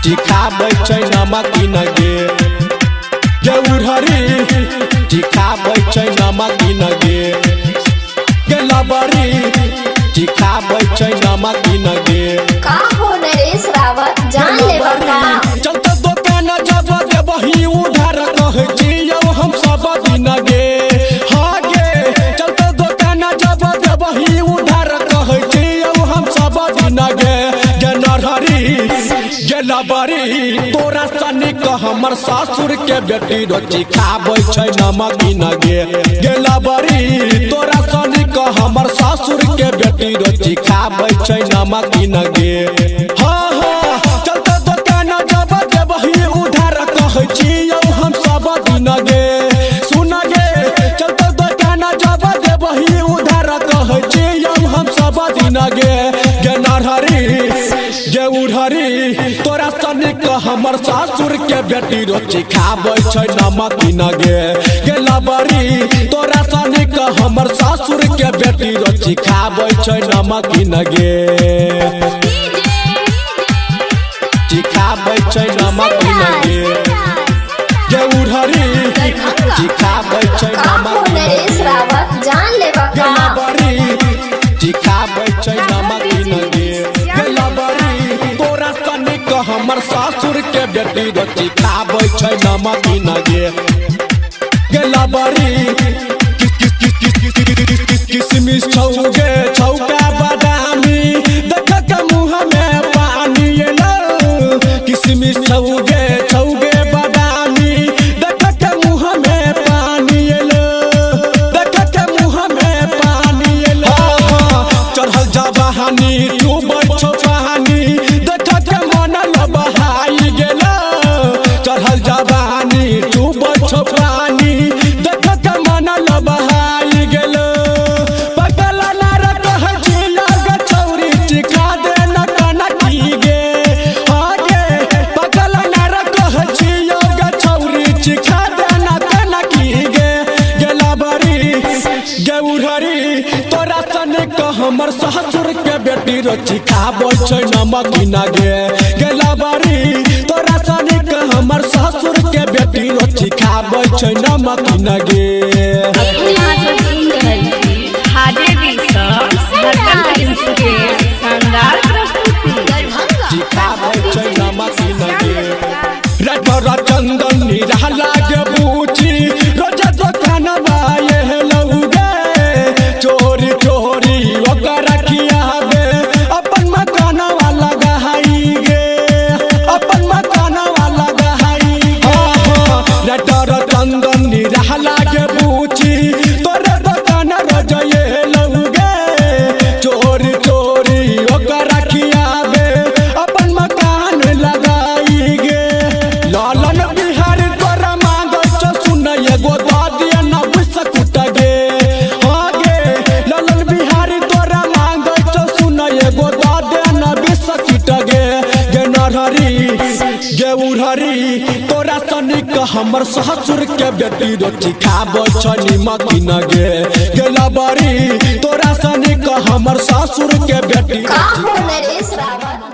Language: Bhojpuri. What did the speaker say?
चिखाबै छै नमक गे गेउरहरी चिखाबै छै नमक गे गेलबरी चिखाबै छै नमक गे का हो नरेश रावत जान ले बका चलता दुकान जब देबही उधार कहै छियौ हम सब दिन गे हाँ गे चलता दुकान जब देबही उधार कहै छियौ हम सब दिन गे गेनरहरी गेलबरी तोरा सनिक हमर सासुर के बेटी रोटी खाबै छै नमक गे गेलबरी तोरा सनिक हमर सासुर के बेटी रोटी खाबै छै नमक गे हाँ हाँ चलता दुकान जब देबही उधार कहै छियौ हम सब दिन गे सुन गे चलता दुकान जब देबही उधार कहै छियौ हम सब दिन गे गेनरहरी गेउरहरी तोरा सनिक हमर सासुर के बेटी रोटी खाबै छै नमक गे गेलबरी तोरा सनिक हमर सासुर के बेटी रोटी खाबै छै नमक गे चिखाबै छै नमक गे गेउरहरी चिखाबै छै का हो नमक नरेश रावत जान ले बका गेलबरी चिखाबै छै नमक गे गेलबरी तोरा सनिक हमर सासुर के बेटी रोटी खाबै छै नमक गे गेलबरी किसमिस छौगे छौका बादामी देख के मुँह में पानी एलो किसमिस छौगे छौगे बादामी देख के मुँह में पानी एलो देख के मुँह में पानी एलो चढ़ल जवानी तू बैठो पानी देख के मन लबहाई गेलो चढ़ल जवानी तू बैठो पानी देख के मन लबहाई गेलो गेउरहरी तोरा सनिक हमर सासुर के बेटी रोटी खाबै छै नमक गे गेलबरी तोरा सनिक हमर सासुर के बेटी रोटी खाबै छै नमक गे चिखाबै छै नमक गे रटरा चंदन निराला गे बूची रोज दुकान बाए लौगे चोरी चोरी ओकर खियाबे अपन मकान वाला गहाई गे अपन मकान वाला गहाई रटरा चंदन निराला गे बूची तोरे दुकान रोज लौगे चोरी चोरी ओकर खियाबे अपन मकान लगाई गे लालन बिहार तोरा मांगो छ सुन एगो दादिया न बिस्कुट गे हाँ गे लालन बिहार तोरा मांगो छ सुन एगो दादिया न बिस्कुट गे गेनरहरी गेउरहरी तोरा सनिक हमर सासुर के बेटी रोटी खाबै छ निमक गे गेलबरी तोरा सनिक हमर सासुर के बेटी का हो नरेश रावत